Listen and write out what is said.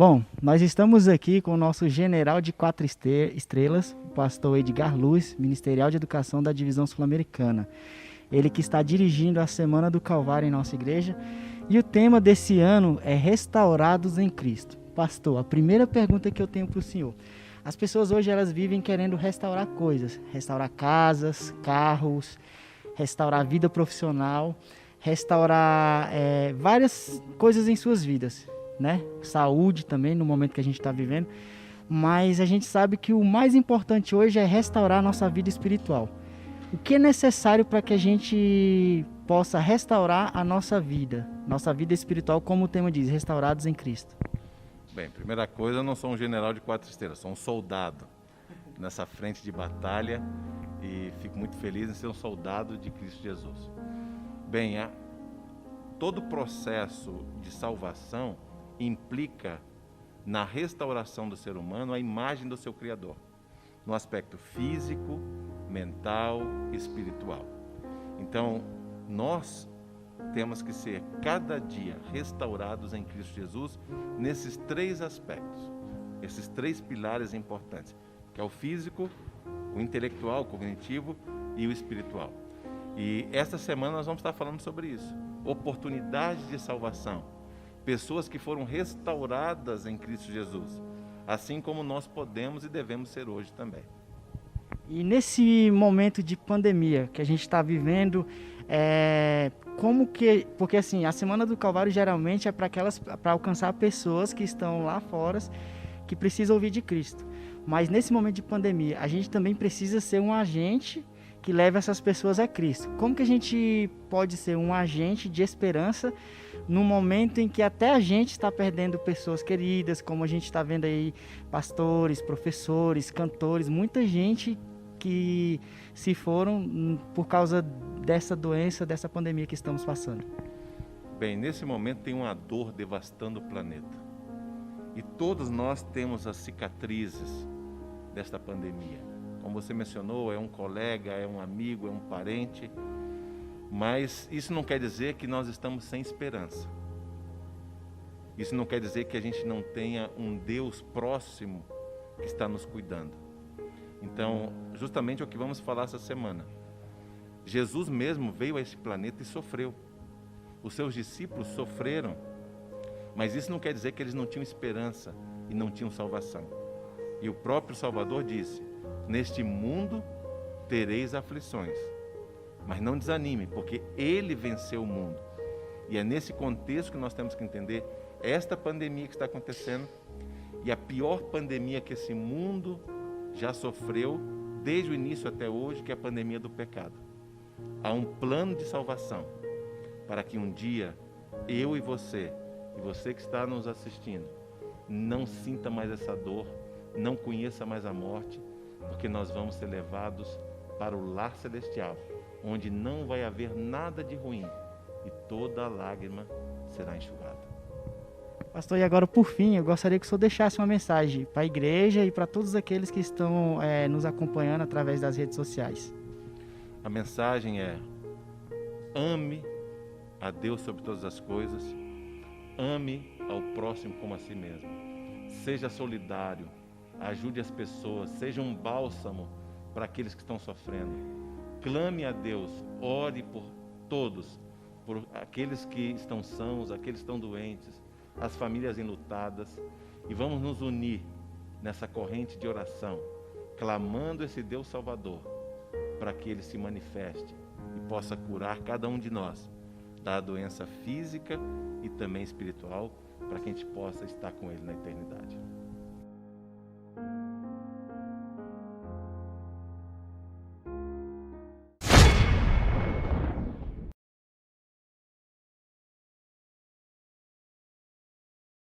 Bom, nós estamos aqui com o nosso general de 4 estrelas, o pastor Edgar Luz, Ministerial de Educação da Divisão Sul-Americana. Ele que está dirigindo a Semana do Calvário em nossa igreja. E o tema desse ano é Restaurados em Cristo. Pastor, a primeira pergunta que eu tenho para o senhor. As pessoas hoje elas vivem querendo restaurar coisas. Restaurar casas, carros, restaurar a vida profissional, restaurar várias coisas em suas vidas, né? Saúde também, no momento que a gente está vivendo. Mas a gente sabe que o mais importante hoje é restaurar a nossa vida espiritual. O que é necessário para que a gente possa restaurar a nossa vida espiritual, como o tema diz, restaurados em Cristo? Bem, primeira coisa, eu não sou um general de 4 estrelas, sou um soldado nessa frente de batalha e fico muito feliz em ser um soldado de Cristo Jesus. Bem, todo o processo de salvação implica na restauração do ser humano à imagem do seu Criador, no aspecto físico, mental e espiritual. Então, nós temos que ser cada dia restaurados em Cristo Jesus nesses 3 aspectos, esses 3 pilares importantes, que é o físico, o intelectual, o cognitivo e o espiritual. E esta semana nós vamos estar falando sobre isso, oportunidades de salvação, pessoas que foram restauradas em Cristo Jesus, assim como nós podemos e devemos ser hoje também. E nesse momento de pandemia que a gente está vivendo, porque assim, a Semana do Calvário geralmente é para alcançar pessoas que estão lá fora, que precisam ouvir de Cristo. Mas nesse momento de pandemia, a gente também precisa ser um agente que leve essas pessoas a Cristo. Como que a gente pode ser um agente de esperança no momento em que até a gente está perdendo pessoas queridas, como a gente está vendo aí, pastores, professores, cantores, muita gente que se foram por causa dessa doença, dessa pandemia que estamos passando? Bem, nesse momento tem uma dor devastando o planeta. E todos nós temos as cicatrizes desta pandemia. Como você mencionou, é um colega, é um amigo, é um parente. Mas isso não quer dizer que nós estamos sem esperança. Isso não quer dizer que a gente não tenha um Deus próximo que está nos cuidando. Então, justamente é o que vamos falar essa semana. Jesus mesmo veio a esse planeta e sofreu. Os seus discípulos sofreram, mas isso não quer dizer que eles não tinham esperança e não tinham salvação. E o próprio Salvador disse: neste mundo tereis aflições, mas não desanime, porque Ele venceu o mundo. E é nesse contexto que nós temos que entender esta pandemia que está acontecendo, e a pior pandemia que esse mundo já sofreu desde o início até hoje, que é a pandemia do pecado. Há um plano de salvação para que um dia eu e você que está nos assistindo, não sinta mais essa dor, não conheça mais a morte, porque nós vamos ser levados para o lar celestial, onde não vai haver nada de ruim e toda lágrima será enxugada. Pastor, e agora por fim, eu gostaria que o senhor deixasse uma mensagem para a igreja e para todos aqueles que estão nos acompanhando através das redes sociais. A mensagem é: ame a Deus sobre todas as coisas, ame ao próximo como a si mesmo, seja solidário, ajude as pessoas, seja um bálsamo para aqueles que estão sofrendo, clame a Deus, ore por todos, por aqueles que estão sãos, aqueles que estão doentes, as famílias enlutadas, e vamos nos unir nessa corrente de oração, clamando esse Deus Salvador, para que Ele se manifeste e possa curar cada um de nós da doença física e também espiritual, para que a gente possa estar com Ele na eternidade.